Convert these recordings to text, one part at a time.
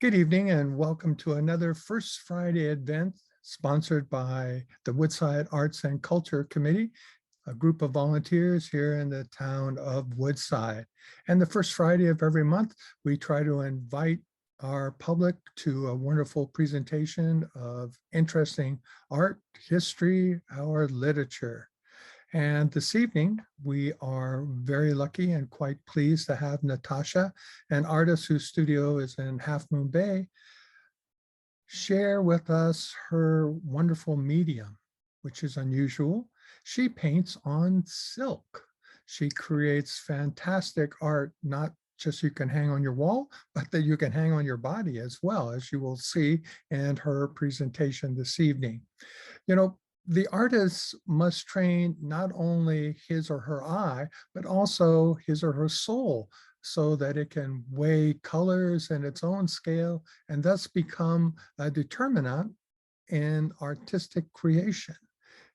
Good evening and welcome to another First Friday event sponsored by the Woodside Arts and Culture Committee, a group of volunteers here in the town of Woodside. And the first Friday of every month, we try to invite our public to a wonderful presentation of interesting art, history, or literature. And this evening, we are very lucky and quite pleased to have Natasha, an artist whose studio is in Half Moon Bay, share with us her wonderful medium, which is unusual. She paints on silk. She creates fantastic art, not just you can hang on your wall, but that you can hang on your body as well, as you will see in her presentation this evening. You know, the artist must train not only his or her eye, but also his or her soul so that it can weigh colors in its own scale and thus become a determinant in artistic creation.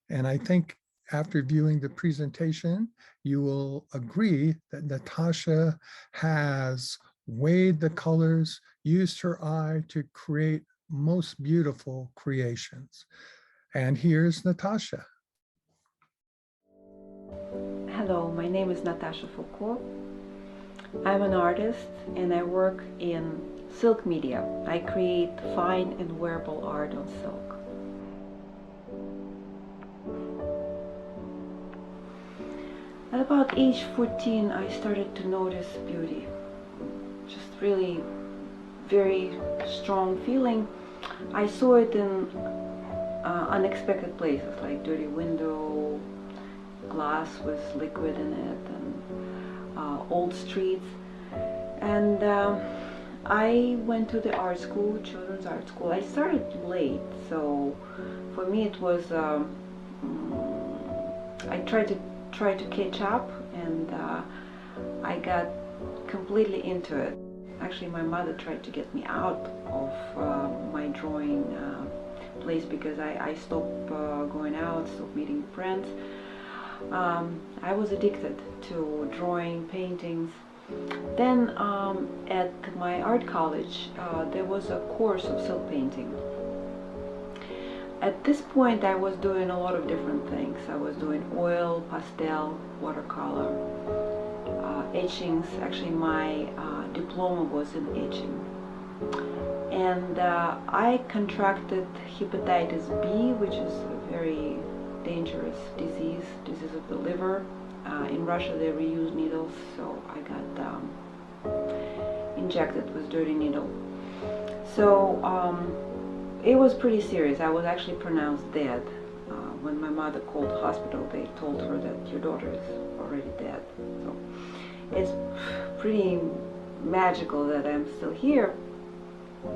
And I think after viewing the presentation, you will agree that Natasha has weighed the colors, used her eye to create most beautiful creations. And here's Natasha. Hello, my name is Natasha Foucault. I'm an artist and I work in silk media. I create fine and wearable art on silk. At about age 14, I started to notice beauty. Just really very strong feeling. I saw it in unexpected places like dirty window, glass with liquid in it, and old streets. And I went to the art school, children's art school. I started late, so for me it was I tried to catch up, and I got completely into it. Actually, my mother tried to get me out of my drawing place because I stopped going out, stopped meeting friends. I was addicted to drawing, paintings. Then at my art college, there was a course of silk painting. At this point, I was doing a lot of different things. I was doing oil, pastel, watercolor, etchings. Actually, my diploma was in etching. And I contracted hepatitis B, which is a very dangerous disease of the liver. In Russia, they reuse needles, so I got injected with dirty needle. So it was pretty serious. I was actually pronounced dead. When my mother called the hospital, they told her that your daughter is already dead. So it's pretty magical that I'm still here,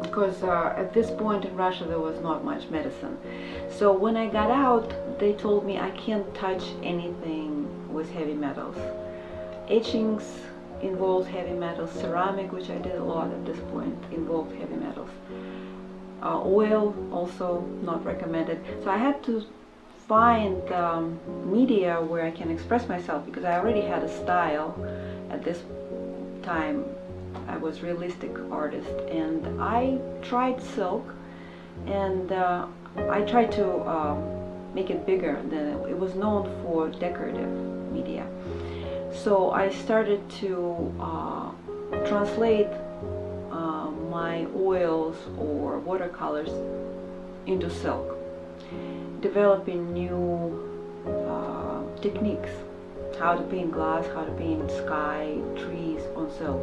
because at this point in Russia there was not much medicine. So when I got out, they told me I can't touch anything with heavy metals. Etchings involved heavy metals. Ceramic, which I did a lot at this point, involved heavy metals. Oil also not recommended. So I had to find media where I can express myself, because I already had a style. At this time I was realistic artist, and I tried silk, and I tried to make it bigger than it was known for decorative media. So I started to translate my oils or watercolors into silk, developing new techniques, how to paint glass, how to paint sky, trees on silk.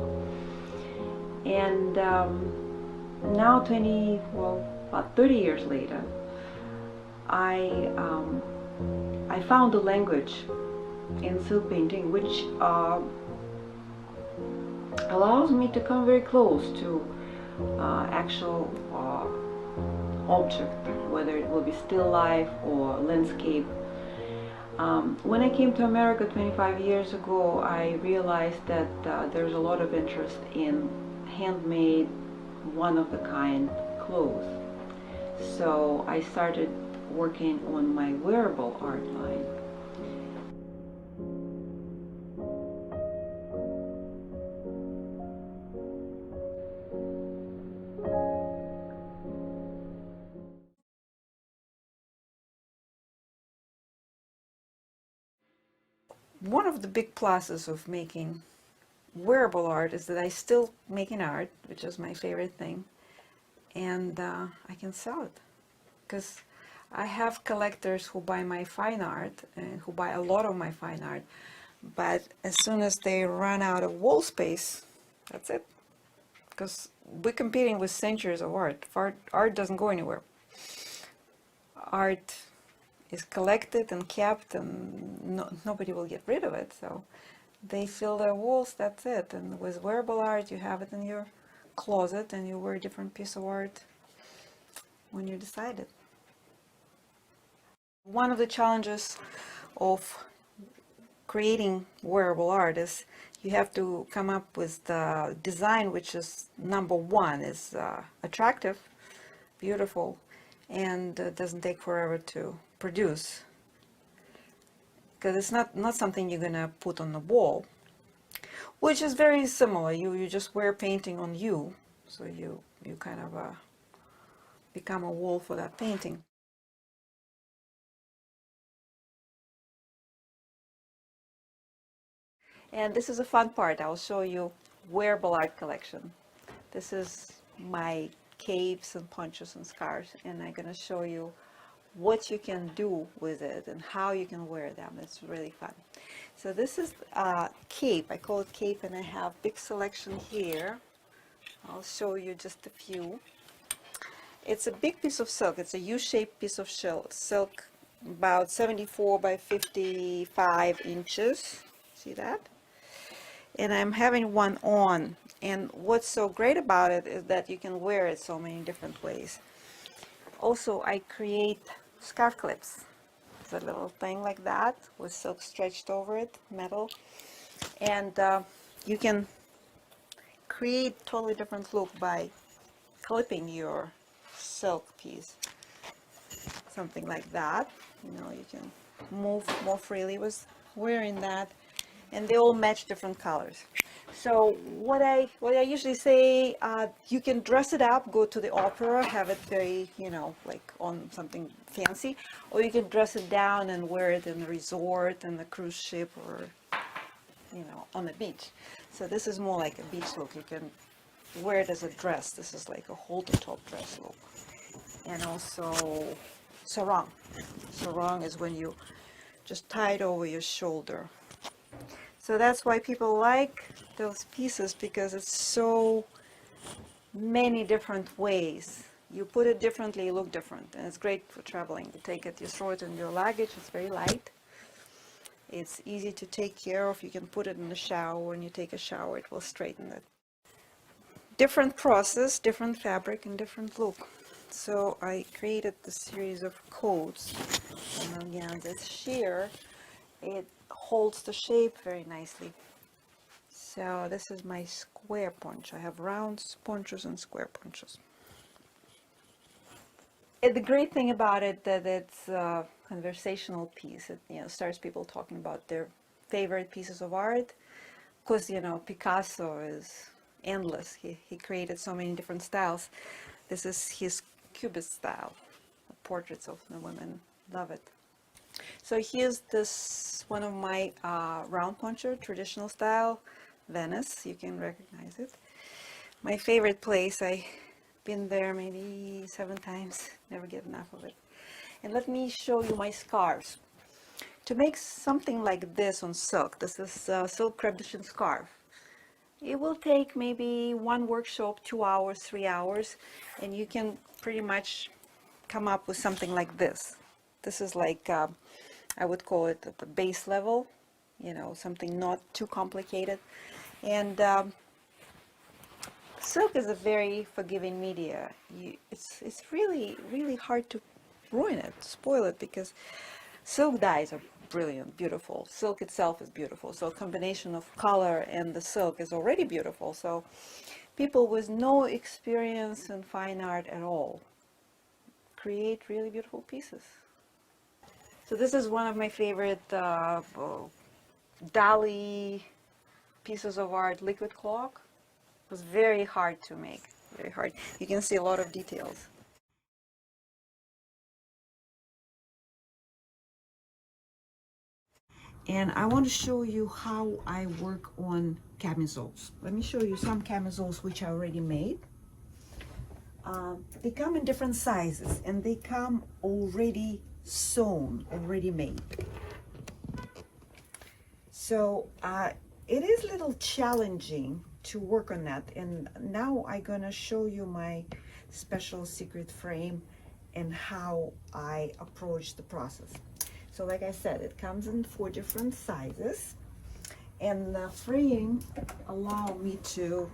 And now about 30 years later, I found a language in silk painting which allows me to come very close to actual object, whether it will be still life or landscape. When I came to America 25 years ago, I realized that there's a lot of interest in handmade, one-of-a-kind clothes. So I started working on my wearable art line. one of the big pluses of making wearable art is that I still making art, which is my favorite thing, and I can sell it because I have collectors who buy my fine art and who buy a lot of my fine art, but as soon as they run out of wall space, that's it. Because we're competing with centuries of art. Art doesn't go anywhere. Art is collected and kept, and nobody will get rid of it. So they fill their walls, that's it. And with wearable art, you have it in your closet and you wear a different piece of art when you decide it. One of the challenges of creating wearable art is you have to come up with the design which is number one is attractive, beautiful, and doesn't take forever to produce, because it's not something you're gonna put on the wall, which is very similar. You just wear painting on you, so you kind of become a wall for that painting. And this is a fun part. I'll show you wearable art collection. This is my capes and ponchos and scarves, and I'm gonna show you what you can do with it and how you can wear them. It's really fun. So this is a cape. I call it cape, and I have big selection here. I'll show you just a few. It's a big piece of silk. It's a U-shaped piece of silk, about 74 by 55 inches. See that? And I'm having one on, and what's so great about it is that you can wear it so many different ways. Also, I create scarf clips. It's a little thing like that with silk stretched over it, metal, and you can create totally different look by clipping your silk piece, something like that. You know, you can move more freely with wearing that, and they all match different colors. So what I usually say, you can dress it up, go to the opera, have it very, like on something fancy, or you can dress it down and wear it in a resort, in a cruise ship, or on the beach. So this is more like a beach look. You can wear it as a dress. This is like a halter top dress look. And also sarong. Sarong is when you just tie it over your shoulder. So that's why people like those pieces, because it's so many different ways. You put it differently, you look different, and it's great for traveling. You take it, you throw it in your luggage. It's very light. It's easy to take care of. You can put it in the shower. When you take a shower, it will straighten it. Different process, different fabric, and different look. So I created the series of coats, and again, this sheer, it holds the shape very nicely. So this is my square poncho. I have round ponchos and square ponchos. And the great thing about it that it's a conversational piece. It starts people talking about their favorite pieces of art. Of course, Picasso is endless. He created so many different styles. This is his Cubist style. Portraits of the women. Love it. So here's this one of my round poncho, traditional style, Venice. You can recognize it. My favorite place. I've been there maybe 7 times. Never get enough of it. And let me show you my scarves. To make something like this on silk, this is silk crepe de chine scarf. It will take maybe 1 workshop, 2 hours, 3 hours, and you can pretty much come up with something like this. This is like, I would call it at the base level, something not too complicated. And silk is a very forgiving media. It's really, really hard to ruin it, spoil it, because silk dyes are brilliant, beautiful. Silk itself is beautiful. So a combination of color and the silk is already beautiful. So people with no experience in fine art at all create really beautiful pieces. So this is one of my favorite Dali pieces of art, liquid clock. It was very hard to make, very hard. You can see a lot of details. And I want to show you how I work on camisoles. Let me show you some camisoles which I already made. They come in different sizes and they come already sewn, already made. So it is a little challenging to work on that, and now I'm gonna show you my special secret frame and how I approach the process. So like I said, it comes in 4 different sizes, and the frame allow me to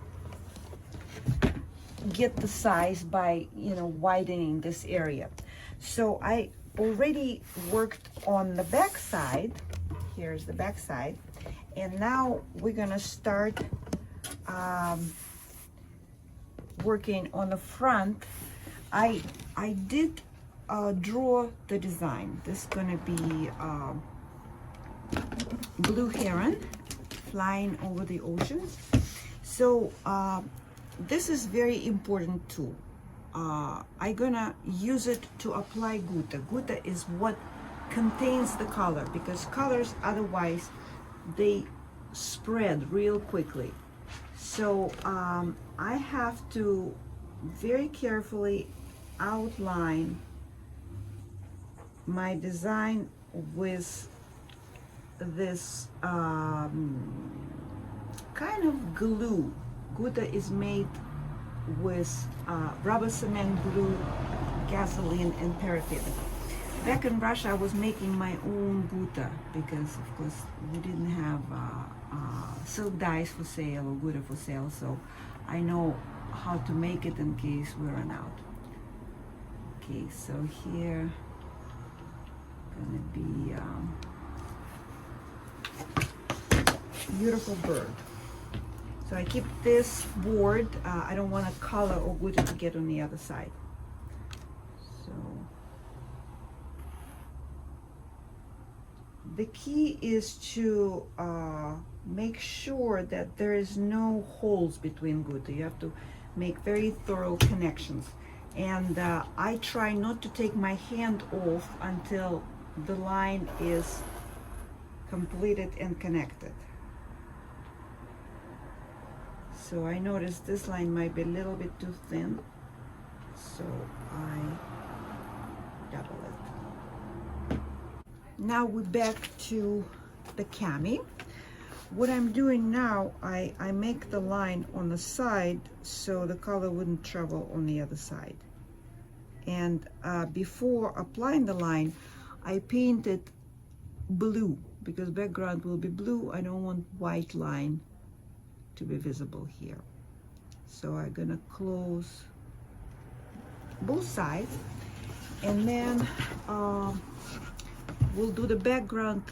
get the size by, you know, widening this area. So I already worked on the back side. Here's the back side, and now we're gonna start working on the front. I did draw the design. This is gonna be blue heron flying over the oceans. So this is very important tool. I'm gonna use it to apply gutta. Gutta is what contains the color, because colors otherwise they spread real quickly. So I have to very carefully outline my design with this kind of glue. Gutta is made with rubber cement glue, gasoline, and paraffin. Back in Russia, I was making my own gutta because, of course, we didn't have silk dyes for sale or gutta for sale, so I know how to make it in case we run out. Okay, so here gonna be beautiful bird. So I keep this board. I don't want a color or gutta to get on the other side. So the key is to make sure that there is no holes between gutta. You have to make very thorough connections. And I try not to take my hand off until the line is completed and connected. So I noticed this line might be a little bit too thin, so I double it. Now we're back to the cami. What I'm doing now, I make the line on the side so the color wouldn't travel on the other side. And before applying the line, I painted blue, because background will be blue. I don't want white line to be visible here. So I'm gonna close both sides, and then we'll do the background.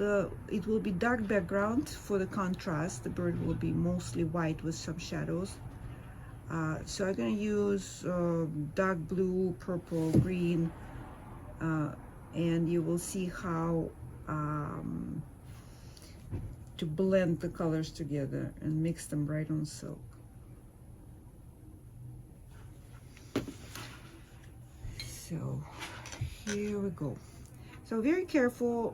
It will be dark background for the contrast. The bird will be mostly white with some shadows. So I'm gonna use dark blue, purple, green, and you will see how to blend the colors together and mix them right on silk. So here we go. So very careful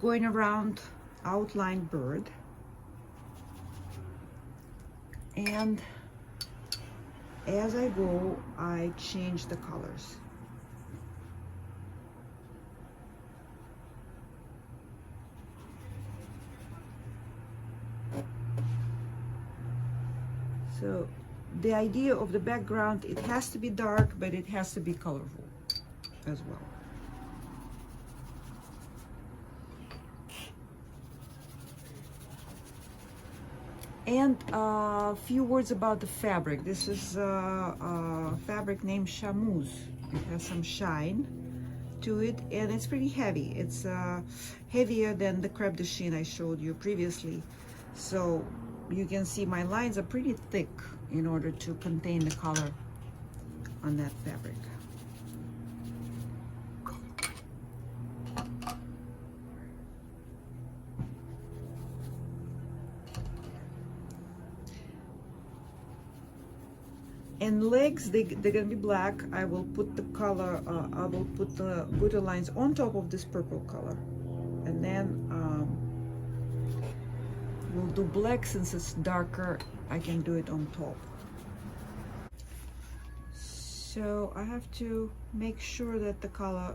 going around outline bird, and as I go I change the colors. So the idea of the background, it has to be dark, but it has to be colorful as well. And a few words about the fabric. This is a fabric named chamouse. It has some shine to it, and it's pretty heavy. It's heavier than the crepe de chine I showed you previously. So you can see my lines are pretty thick in order to contain the color on that fabric. And legs, they're gonna be black. I will put the color, I will put the gutta lines on top of this purple color. then we'll do black. Since it's darker, I can do it on top. So I have to make sure that the color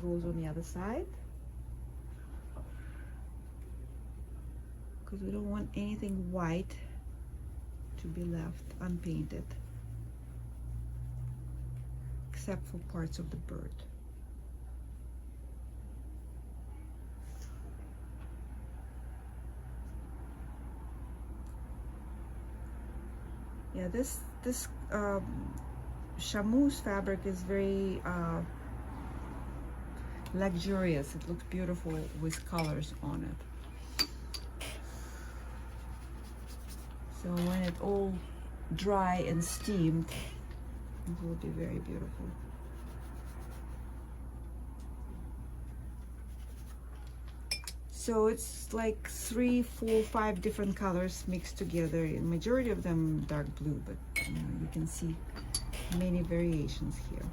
goes on the other side, because we don't want anything white to be left unpainted, except for parts of the bird. Yeah, this chamois fabric is very luxurious. It looks beautiful with colors on it. So when it all dry and steamed, it will be very beautiful. So it's like 3, 4, 5 different colors mixed together. The majority of them dark blue, but you can see many variations here.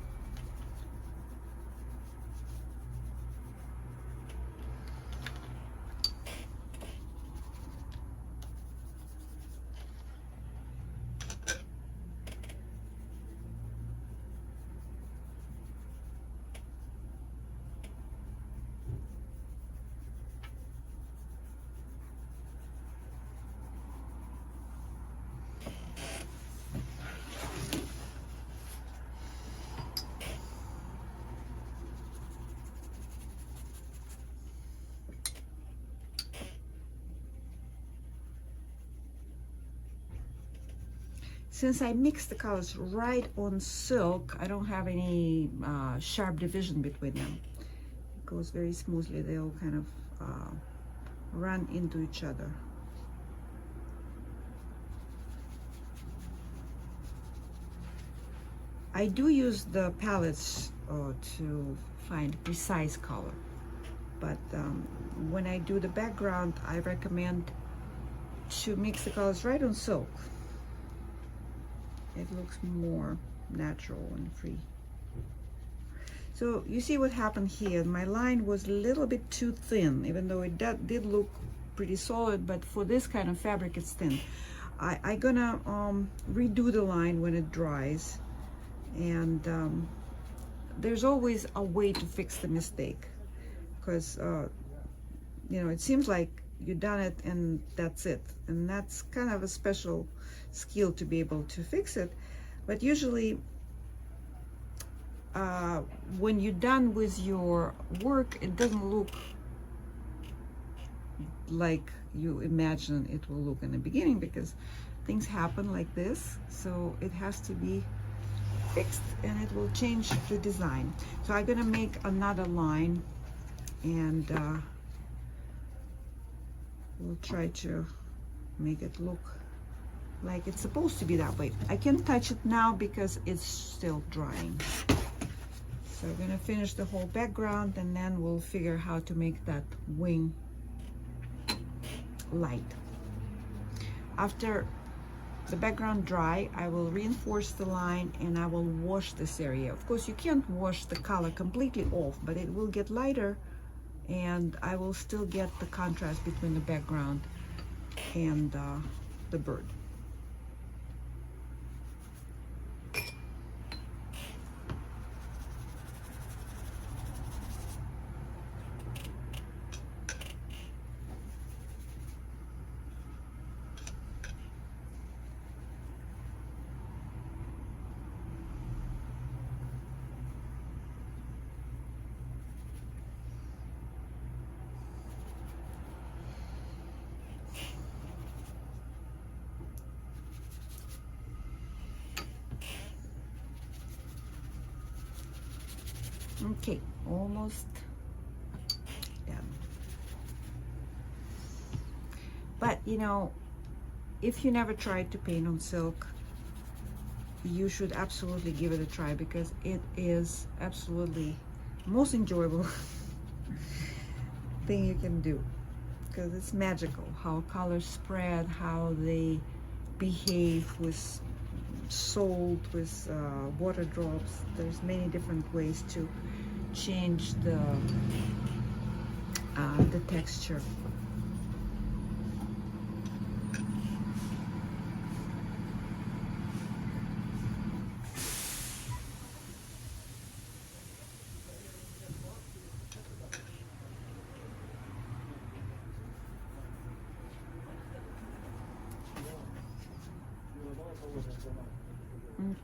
Since I mix the colors right on silk, I don't have any sharp division between them. It goes very smoothly. They all kind of run into each other. I do use the palettes to find precise color, but when I do the background, I recommend to mix the colors right on silk. It looks more natural and free. So you see what happened here. My line was a little bit too thin, even though it did look pretty solid, but for this kind of fabric it's thin. I'm gonna redo the line when it dries, and there's always a way to fix the mistake, because you know, it seems like you've done it and that's it, and that's kind of a special skill to be able to fix it. But usually when you're done with your work, it doesn't look like you imagine it will look in the beginning, because things happen like this, so it has to be fixed and it will change the design. So I'm gonna make another line, and we'll try to make it look like it's supposed to be that way. I can't touch it now because it's still drying. So we're gonna finish the whole background, and then we'll figure how to make that wing light. After the background dry, I will reinforce the line and I will wash this area. Of course, you can't wash the color completely off, but it will get lighter, and I will still get the contrast between the background and the bird. Okay, almost done. But you know, if you never tried to paint on silk, you should absolutely give it a try, because it is absolutely the most enjoyable thing you can do, because it's magical how colors spread, how they behave with salt, with water drops. There's many different ways to change the get the texture.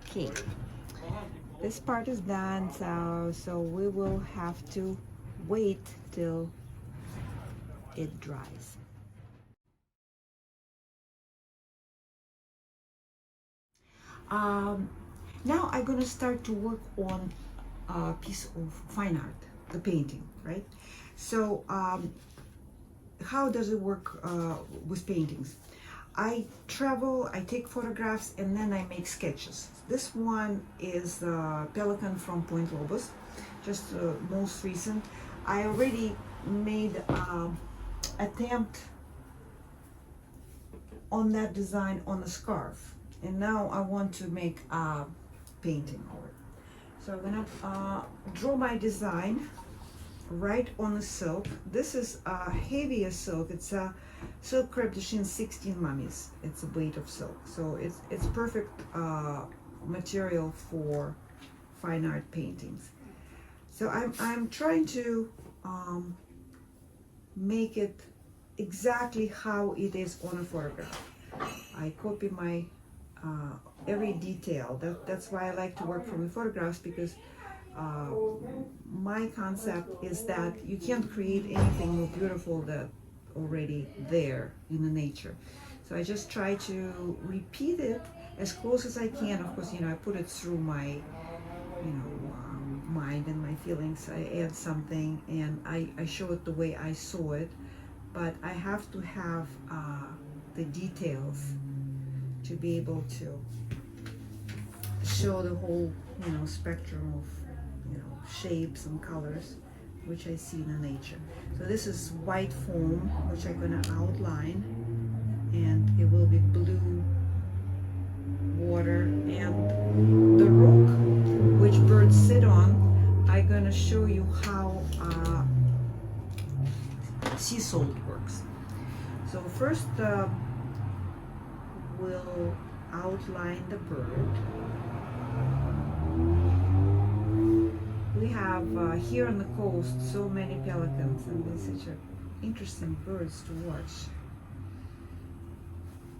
Okay, this part is done, so we will have to wait till it dries. Now I'm gonna start to work on a piece of fine art, the painting, right? So how does it work with paintings? I travel, I take photographs, and then I make sketches. This one is the pelican from Point Lobos, just most recent. I already made attempt on that design on a scarf, and now I want to make a painting of it. So I'm gonna draw my design right on the silk. This is a heavier silk. It's a silk crepe de chine 16 mummies. It's a weight of silk, so it's perfect material for fine art paintings. So I'm trying to make it exactly how it is on a photograph. I copy my every detail. That's why I like to work from the photographs, because my concept is that you can't create anything more beautiful than already there in the nature. So I just try to repeat it as close as I can. Of course, I put it through my, mind and my feelings. I add something and I show it the way I saw it, but I have to have the details to be able to show the whole, spectrum of, shapes and colors which I see in the nature. So this is white foam, which I'm going to outline, and it will be blue water, and the rock which birds sit on, I'm going to show you how sea salt works. So first we'll outline the bird. We have here on the coast so many pelicans, and they're such interesting birds to watch.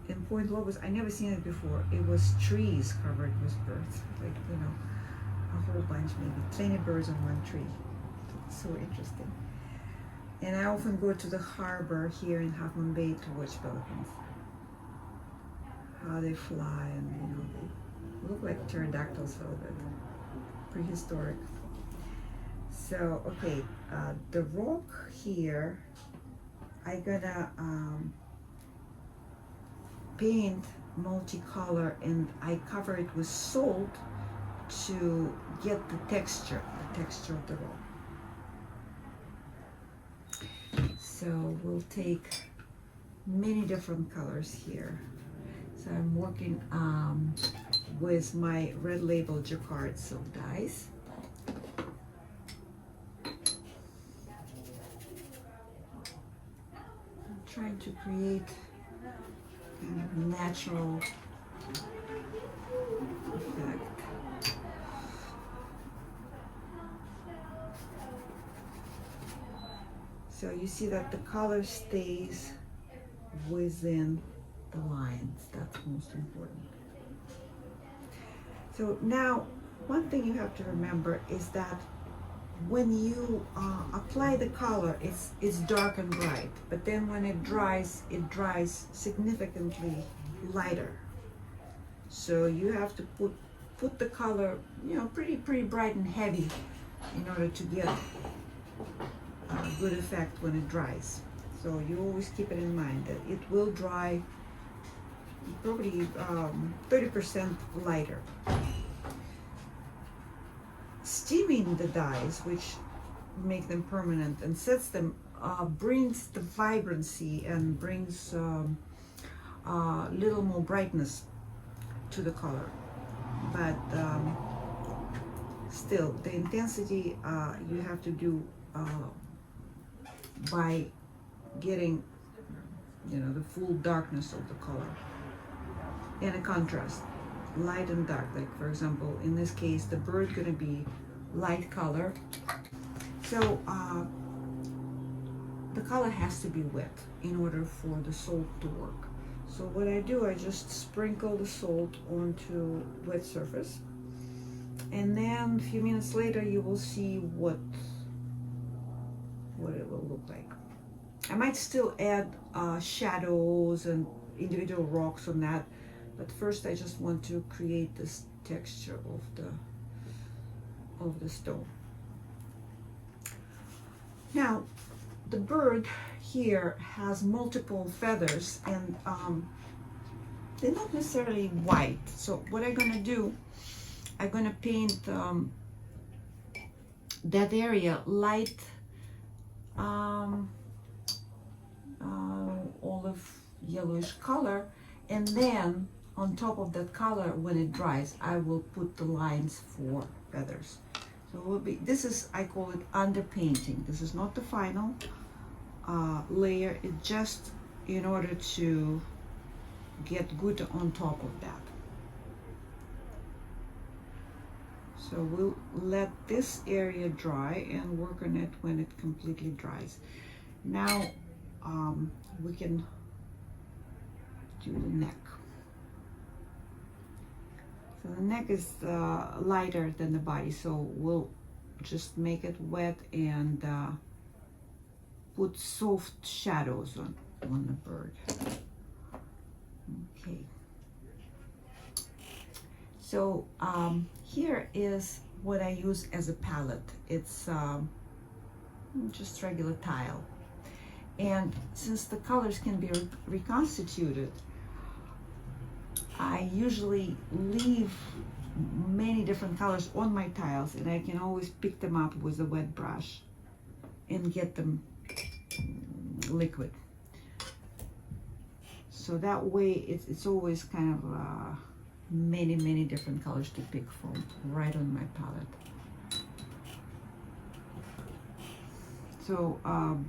In Point Lobos, I never seen it before. It was trees covered with birds, like a whole bunch, maybe 20 birds on one tree. So interesting. And I often go to the harbor here in Half Moon Bay to watch pelicans. How they fly, and they look like pterodactyls a little bit. Prehistoric. So, okay, the rock here, I'm gonna paint multicolor, and I cover it with salt to get the texture of the rock. So we'll take many different colors here. So I'm working with my red label jacquard silk dyes. Trying to create kind of natural effect. So you see that the color stays within the lines. That's most important. So now, one thing you have to remember is that when you apply the color, it's dark and bright, but then when it dries significantly lighter. So you have to put the color, pretty bright and heavy in order to get a good effect when it dries. So you always keep it in mind that it will dry probably 30% lighter. Steaming the dyes, which make them permanent and sets them, brings the vibrancy and brings a little more brightness to the color. But still, the intensity you have to do by getting, you know, the full darkness of the color and a contrast, light and dark. Like for example, in this case, the bird gonna be light color. So the color has to be wet in order for the salt to work. So what I do, I just sprinkle the salt onto wet surface, and then a few minutes later you will see what it will look like. I might still add shadows and individual rocks on that, but first I just want to create this texture of the stone. Now the bird here has multiple feathers, and they're not necessarily white. So what I'm gonna do, I'm gonna paint that area light olive yellowish color, and then on top of that color, when it dries, I will put the lines for feathers. So it will be, this is, I call it underpainting. This is not the final layer. It's just in order to get good on top of that. So we'll let this area dry and work on it when it completely dries. Now we can do the neck. So the neck is lighter than the body, so we'll just make it wet and put soft shadows on the bird. Okay. So here is what I use as a palette. It's just regular tile. And since the colors can be reconstituted, I usually leave many different colors on my tiles, and I can always pick them up with a wet brush and get them liquid. So that way it's always kind of many different colors to pick from right on my palette. So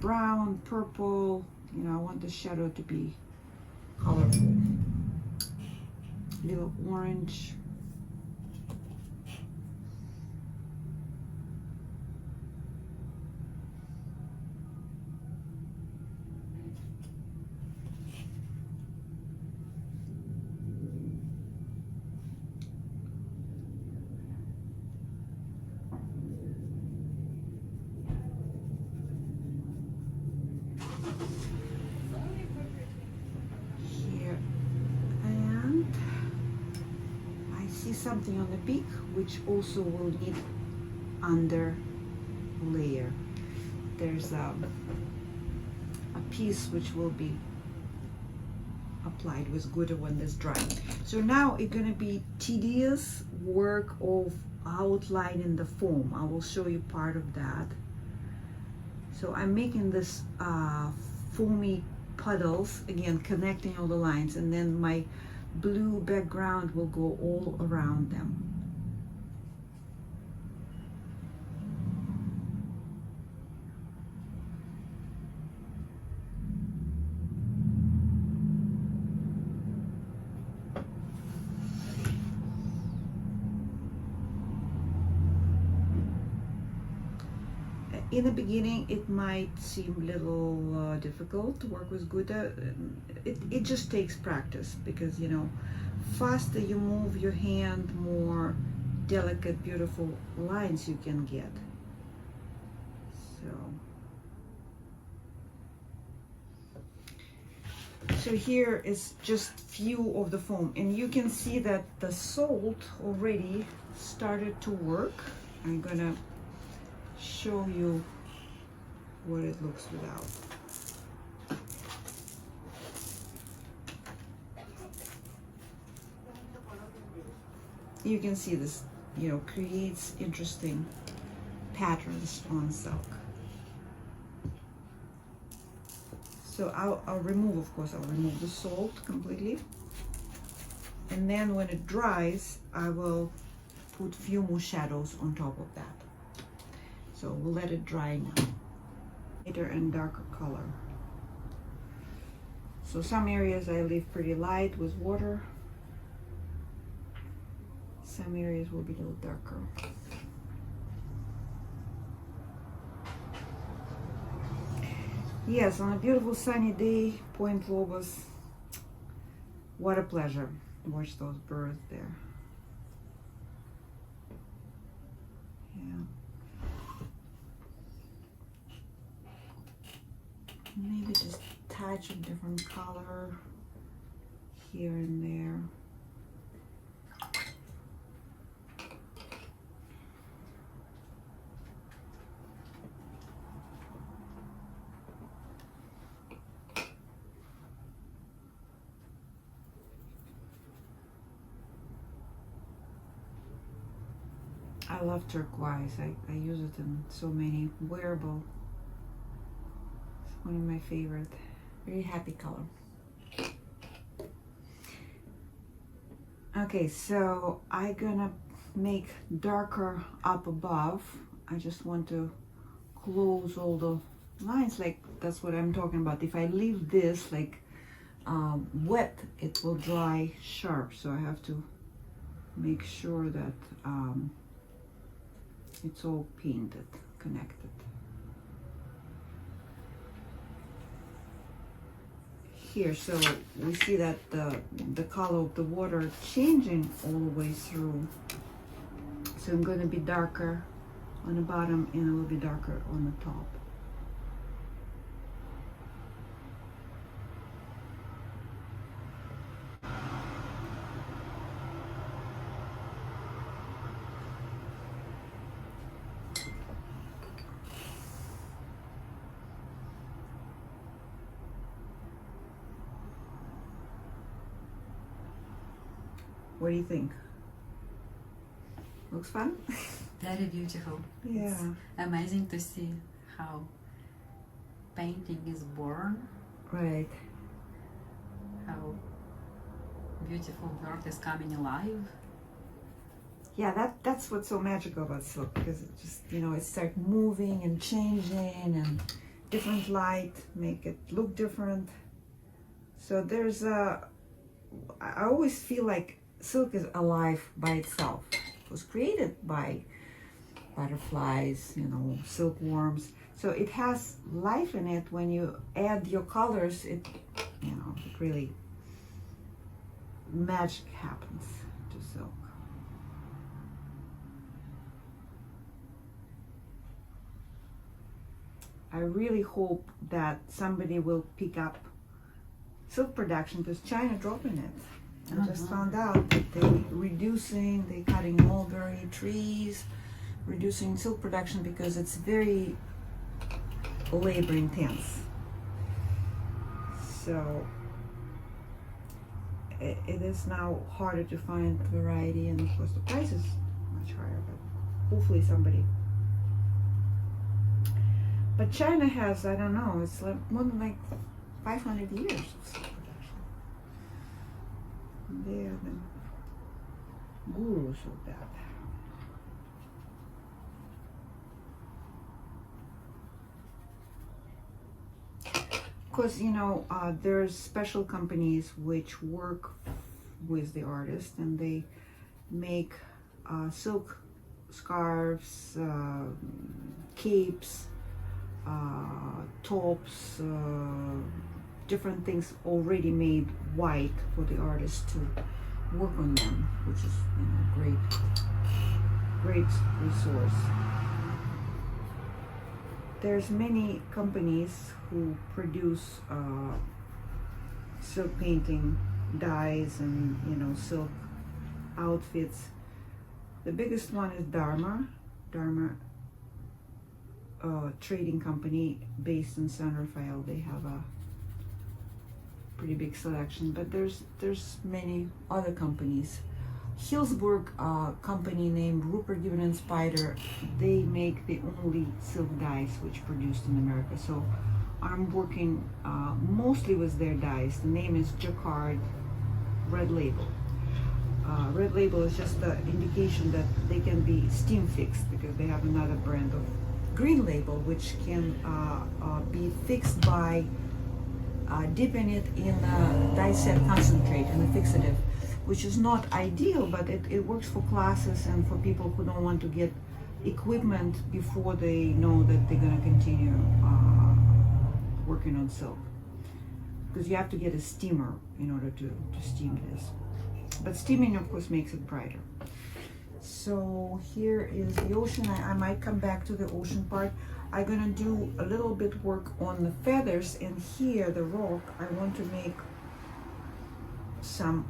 brown, purple, you know, I want the shadow to be colorful. Little orange. Something on the beak, which also will need under layer. There's a piece which will be applied with glitter when this dries. So now it's going to be tedious work of outlining the foam. I will show you part of that. So I'm making this foamy puddles, again connecting all the lines, and then my blue background will go all around them. In the beginning, it might seem a little difficult to work with glitter. It just takes practice, because, you know, faster you move your hand, more delicate, beautiful lines you can get. So here is just few of the foam, and you can see that the salt already started to work. I'm gonna show you what it looks without. You can see this, you know, creates interesting patterns on silk. So I'll remove, of course, I'll remove the salt completely. And then when it dries, I will put few more shadows on top of that. So we'll let it dry now. lighter and darker color. So some areas I leave pretty light with water. Some areas will be a little darker. Yes, on a beautiful sunny day, Point Lobos. What a pleasure to watch those birds there. Yeah. Maybe just touch of different color here and there. I love turquoise. I use it in so many wearables. It's one of my favorite. Very happy color. Okay, so I'm gonna make darker up above. I just want to close all the lines, like that's what I'm talking about. If I leave this like wet, it will dry sharp. So I have to make sure that it's all painted, connected. Here, so we see that the color of the water changing all the way through. So I'm going to be darker on the bottom and a little bit darker on the top. What do you think? Looks fun? Very beautiful. Yeah. It's amazing to see how painting is born, Right. how beautiful work is coming alive. Yeah, that's what's so magical about silk, because it just, you know, it starts moving and changing, and different light make it look different. So there's I always feel like silk is alive by itself. It was created by butterflies, you know, silkworms. So it has life in it. When you add your colors, it, you know, it really, magic happens to silk. I really hope that somebody will pick up silk production, because China dropping it. I just found out that they cutting mulberry trees, reducing silk production because it's very labor intense. So it is now harder to find variety, and of course the price is much higher, but hopefully somebody. But China has, I don't know, it's like more than like 500 years of silk production. They are the gurus of that. Of course, you know, there's special companies which work with the artist, and they make silk scarves, capes, tops, different things already made white for the artist to work on them, which is, you know, great resource. There's many companies who produce silk painting dyes and, you know, silk outfits. The biggest one is Dharma trading company based in San Rafael. They have a pretty big selection, but there's many other companies. Hillsburg company named Rupert Given and Spider, they make the only silk dyes which produced in America. So I'm working mostly with their dyes. The name is Jacquard Red Label. Red Label is just the indication that they can be steam fixed, because they have another brand of green label, which can be fixed by dipping it in dicet concentrate in a fixative, which is not ideal, but it works for classes and for people who don't want to get equipment before they know that they're going to continue working on silk. Because you have to get a steamer in order to steam this. But steaming, of course, makes it brighter. So here is the ocean. I might come back to the ocean part. I'm gonna do a little bit work on the feathers, and here, the rock, I want to make some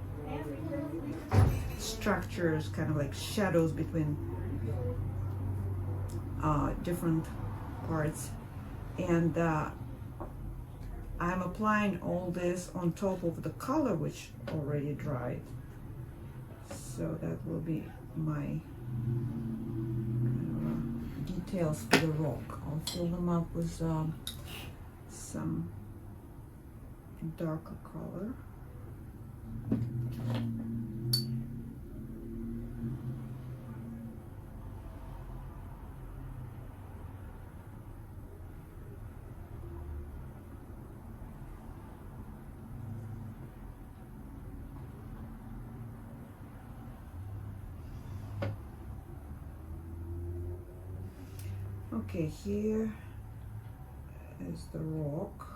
structures, kind of like shadows between different parts. And I'm applying all this on top of the color, which already dried. So that will be my details for the rock. I'll fill them up with some darker color. Okay, here is the rock,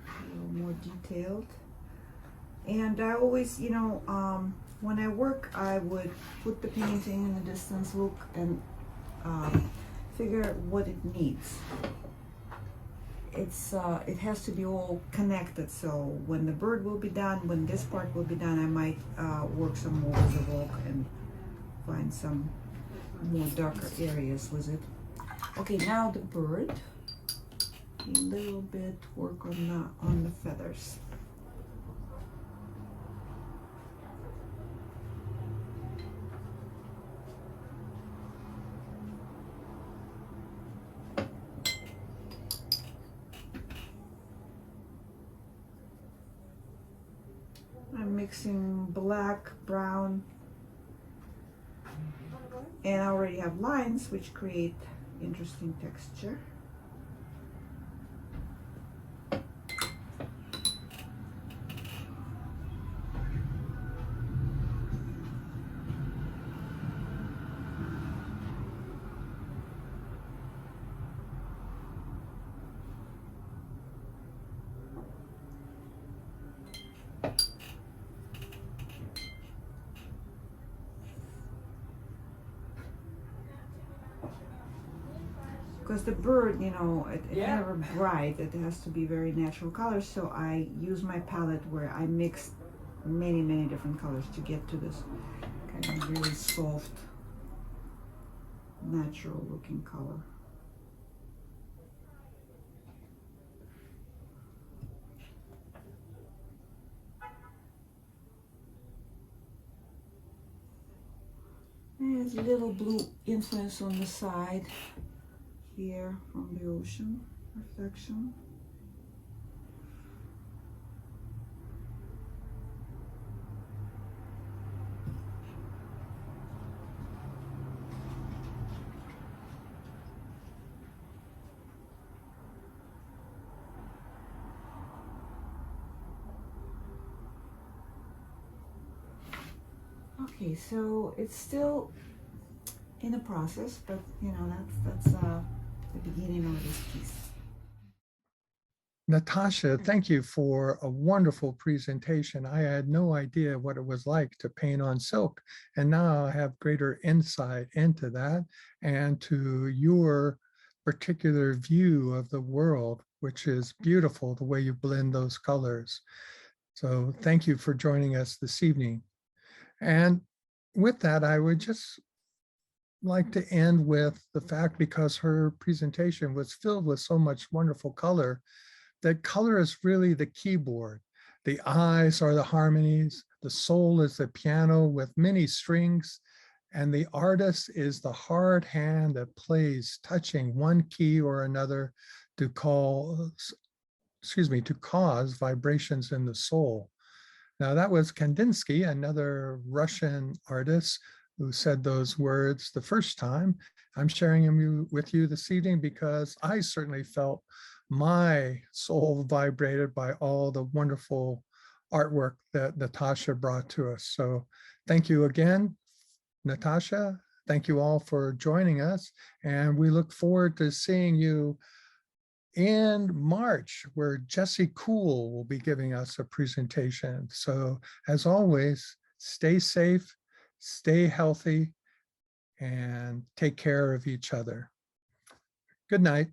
a little more detailed. And I always, when I work, I would put the painting in the distance, look, and figure out what it needs. It has to be all connected, so when the bird will be done, when this part will be done, I might work some more with the rock and find some more darker areas with it. Okay, now the bird. A little bit work on the feathers. I'm mixing black, brown, and I already have lines which create interesting texture. Because the bird, it's never bright. It has to be very natural colors. So I use my palette where I mix many, many different colors to get to this kind of really soft, natural looking color. There's a little blue influence on the side here from the ocean reflection. Okay, so it's still in the process, but that's the beginning of this piece. Natasha, thank you for a wonderful presentation. I had no idea what it was like to paint on silk, and now I have greater insight into that and to your particular view of the world, which is beautiful, the way you blend those colors. So thank you for joining us this evening. And with that, I would just like to end with the fact, because her presentation was filled with so much wonderful color, that color is really the keyboard. The eyes are the harmonies, the soul is the piano with many strings, and the artist is the hard hand that plays, touching one key or another to cause vibrations in the soul. Now that was Kandinsky, another Russian artist, who said those words the first time. I'm sharing them with you this evening because I certainly felt my soul vibrated by all the wonderful artwork that Natasha brought to us. So thank you again, Natasha. Thank you all for joining us. And we look forward to seeing you in March, where Jesse Cool will be giving us a presentation. So as always, stay safe, stay healthy, and take care of each other. Good night.